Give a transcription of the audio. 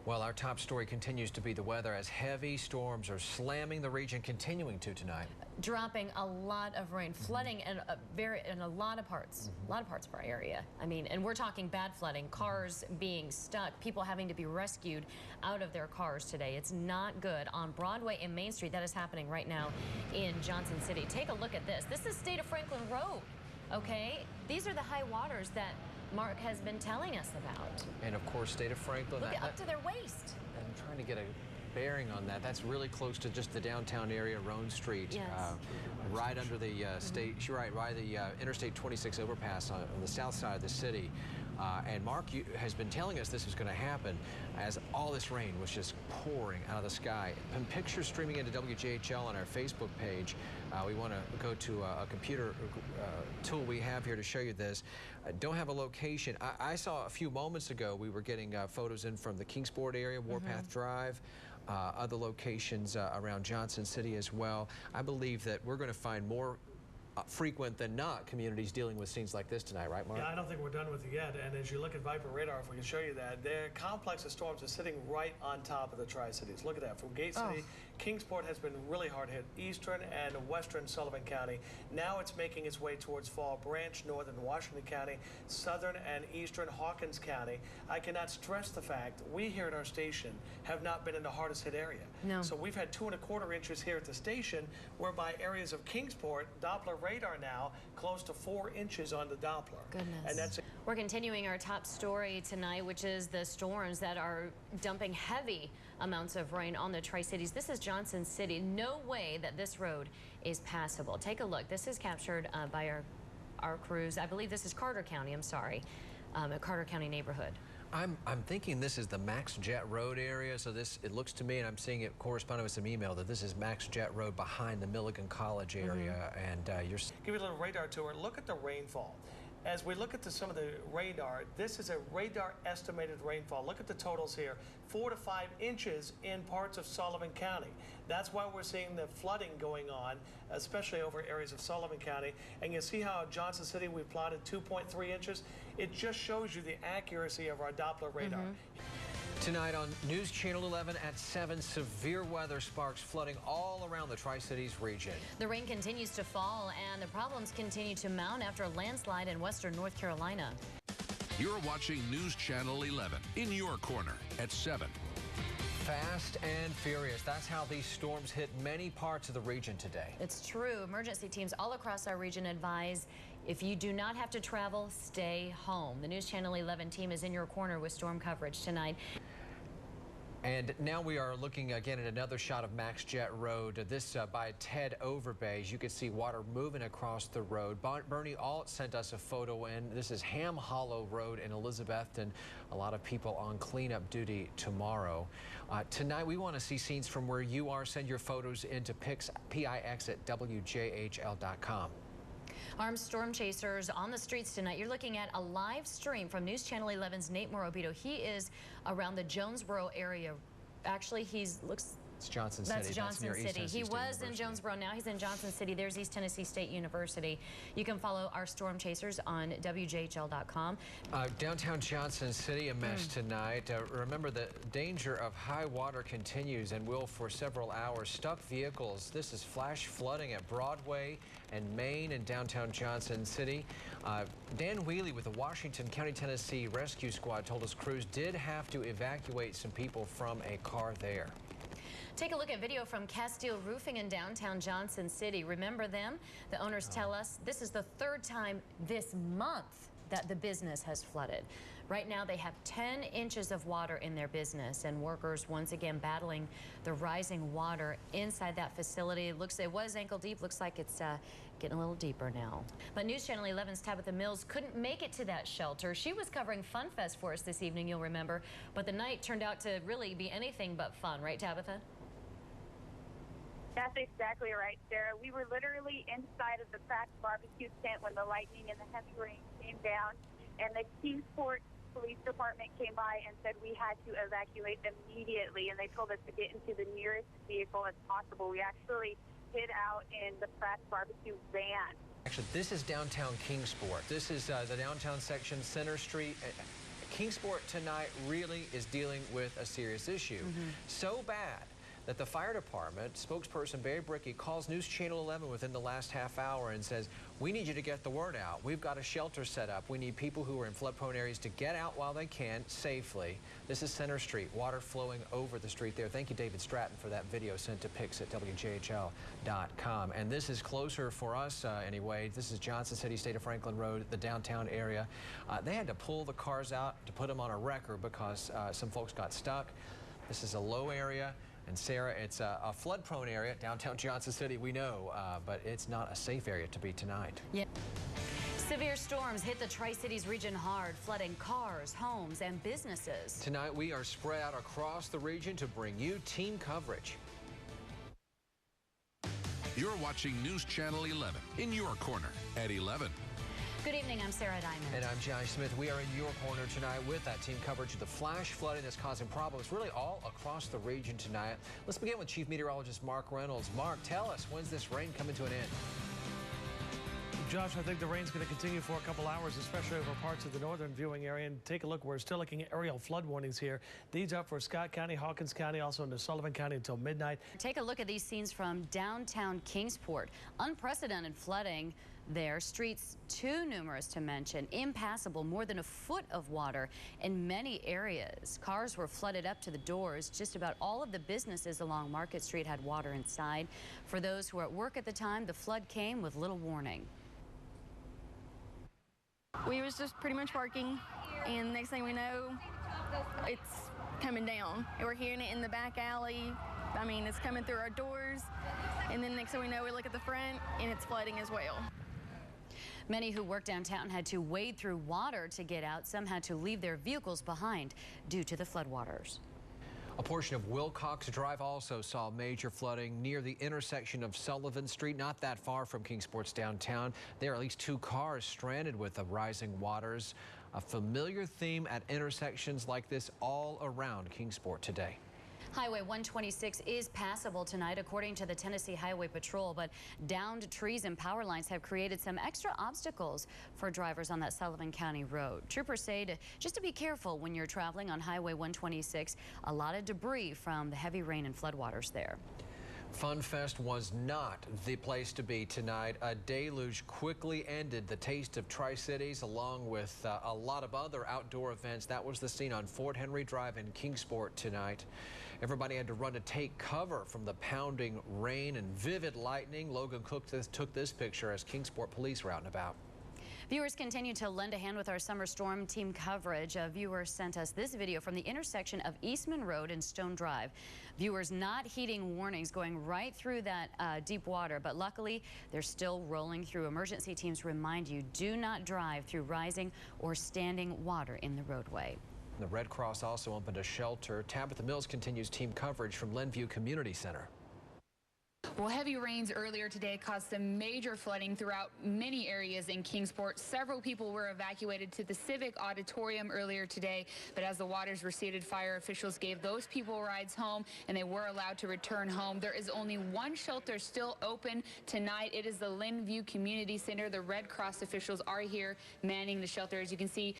Well, our top story continues to be the weather as heavy storms are slamming the region, continuing to tonight. Dropping a lot of rain, flooding in a lot of parts, of our area. I mean, and we're talking bad flooding, cars being stuck, people having to be rescued out of their cars today. It's not good on Broadway and Main Street. That is happening right now in Johnson City. Take a look at this. This is State of Franklin Road. Okay, these are the high waters that Mark has been telling us about. And of course, State of Franklin. Look up to their waist. I'm trying to get a bearing on that. That's really close to just the downtown area, Roan Street. Yes. Right under the state, right the Interstate 26 overpass on the south side of the city. And Mark has been telling us this is going to happen as all this rain was just pouring out of the sky. And pictures streaming into WJHL on our Facebook page. We want to go to a computer tool we have here to show you this. Don't have a location. I saw a few moments ago we were getting photos in from the Kingsport area, Warpath Drive, other locations around Johnson City as well. I believe that we're going to find more frequent than not communities dealing with scenes like this tonight, right, Mark? Yeah, I don't think we're done with it yet. And as you look at Viper radar, if we can show you that, their complex of storms is sitting right on top of the Tri-Cities. Look at that. From Gate City, Kingsport has been really hard hit. Eastern and western Sullivan County. Now it's making its way towards Fall Branch, northern Washington County, southern and eastern Hawkins County. I cannot stress the fact we here at our station have not been in the hardest hit area. No. So we've had 2¼ inches here at the station, whereby areas of Kingsport, Doppler radar now close to 4 inches on the Doppler. Goodness. And that's We're continuing our top story tonight, which is the storms that are dumping heavy amounts of rain on the Tri-Cities. This is Johnson City. No way that this road is passable. Take a look. This is captured by our crews. I believe this is Carter County. I'm sorry, a Carter County neighborhood. I'm thinking this is the Max Jet Road area, so it looks to me, and I'm seeing it corresponding with some email, that this is Max Jet Road behind the Milligan College area, and you're... Give you a little radar tour. Look at the rainfall. As we look at some of the radar, this is a radar estimated rainfall. Look at the totals here, 4 to 5 inches in parts of Sullivan County. That's why we're seeing the flooding going on, especially over areas of Sullivan County. And you see how in Johnson City we plotted 2.3 inches. It just shows you the accuracy of our Doppler radar. Tonight on News Channel 11 at 7, severe weather sparks flooding all around the Tri-Cities region. The rain continues to fall and the problems continue to mount after a landslide in western North Carolina. You're watching News Channel 11 in your corner at 7. Fast and furious. That's how these storms hit many parts of the region today. It's true. Emergency teams all across our region advise if you do not have to travel, stay home. The News Channel 11 team is in your corner with storm coverage tonight. And now we are looking again at another shot of Max Jet Road. This by Ted Overbay. As you can see water moving across the road. Bernie Alt sent us a photo in. This is Ham Hollow Road in Elizabethton. A lot of people on cleanup duty tomorrow. Tonight we want to see scenes from where you are. Send your photos into pix at WJHL.com. Armed storm chasers on the streets tonight. You're looking at a live stream from News Channel 11's Nate Murrow. He is around the Jonesboro area. Actually, it's Johnson City. That's Johnson City. He was in Jonesboro. Now he's in Johnson City. There's East Tennessee State University. You can follow our storm chasers on WJHL.com. Downtown Johnson City, a mess tonight. Remember, the danger of high water continues and will for several hours. Stuck vehicles. This is flash flooding at Broadway and Main in downtown Johnson City. Dan Wheely with the Washington County, Tennessee Rescue Squad told us crews did have to evacuate some people from a car there. Take a look at video from Castile Roofing in downtown Johnson City. Remember them? The owners tell us this is the 3rd time this month that the business has flooded. Right now they have 10 inches of water in their business, and workers once again battling the rising water inside that facility. It was ankle deep. Looks like it's getting a little deeper now. But News Channel 11's Tabitha Mills couldn't make it to that shelter. She was covering Fun Fest for us this evening, you'll remember. But the night turned out to really be anything but fun, right, Tabitha? That's exactly right, Sarah. We were literally inside of the cracked barbecue tent when the lightning and the heavy rain came down, and the Kingsport Police Department came by and said we had to evacuate immediately, and they told us to get into the nearest vehicle as possible. We actually hid out in the cracked barbecue van. Actually, this is downtown Kingsport. This is the downtown section, Center Street. Kingsport tonight really is dealing with a serious issue. So bad that the fire department spokesperson Barry Brickey calls News Channel 11 within the last half hour and says, we need you to get the word out. We've got a shelter set up. We need people who are in flood-prone areas to get out while they can safely. This is Center Street, water flowing over the street there. Thank you, David Stratton, for that video sent to pics at WJHL.com. And this is closer for us anyway. This is Johnson City, State of Franklin Road, the downtown area. They had to pull the cars out to put them on a wrecker because some folks got stuck. This is a low area. And Sarah, it's a flood-prone area, downtown Johnson City, we know, but it's not a safe area to be tonight. Yeah. Severe storms hit the Tri-Cities region hard, flooding cars, homes, and businesses. Tonight, we are spread out across the region to bring you team coverage. You're watching News Channel 11 in your corner at 11. Good evening, I'm Sarah Diamond. And I'm Johnny Smith. We are in your corner tonight with that team coverage of the flash flooding that's causing problems really all across the region tonight. Let's begin with Chief Meteorologist Mark Reynolds. Mark, tell us, when's this rain coming to an end? Josh, I think the rain's going to continue for a couple hours, especially over parts of the northern viewing area. And take a look, we're still looking at aerial flood warnings here. These are for Scott County, Hawkins County, also into Sullivan County until midnight. Take a look at these scenes from downtown Kingsport. Unprecedented flooding there. Streets too numerous to mention. Impassable, more than a foot of water in many areas. Cars were flooded up to the doors. Just about all of the businesses along Market Street had water inside. For those who were at work at the time, the flood came with little warning. We was just pretty much working, and next thing we know, it's coming down. And we're hearing it in the back alley. I mean, it's coming through our doors, and then next thing we know, we look at the front, and it's flooding as well. Many who work downtown had to wade through water to get out. Some had to leave their vehicles behind due to the floodwaters. A portion of Wilcox Drive also saw major flooding near the intersection of Sullivan Street, not that far from Kingsport's downtown. There are at least 2 cars stranded with the rising waters. A familiar theme at intersections like this all around Kingsport today. Highway 126 is passable tonight, according to the Tennessee Highway Patrol, but downed trees and power lines have created some extra obstacles for drivers on that Sullivan County road. Troopers say just to be careful when you're traveling on Highway 126. A lot of debris from the heavy rain and floodwaters there. Fun Fest was not the place to be tonight. A deluge quickly ended the Taste of Tri-Cities along with a lot of other outdoor events. That was the scene on Fort Henry Drive in Kingsport tonight. Everybody had to run to take cover from the pounding rain and vivid lightning. Logan Cook took this picture as Kingsport police were out and about. Viewers continue to lend a hand with our summer storm team coverage. A viewer sent us this video from the intersection of Eastman Road and Stone Drive. Viewers not heeding warnings going right through that deep water, but luckily they're still rolling through. Emergency teams remind you, do not drive through rising or standing water in the roadway. The Red Cross also opened a shelter. Tabitha Mills continues team coverage from Lenview Community Center. Well, heavy rains earlier today caused some major flooding throughout many areas in Kingsport. Several people were evacuated to the Civic Auditorium earlier today, but as the waters receded, fire officials gave those people rides home, and they were allowed to return home. There is only one shelter still open tonight. It is the Lenview Community Center. The Red Cross officials are here manning the shelter. As you can see,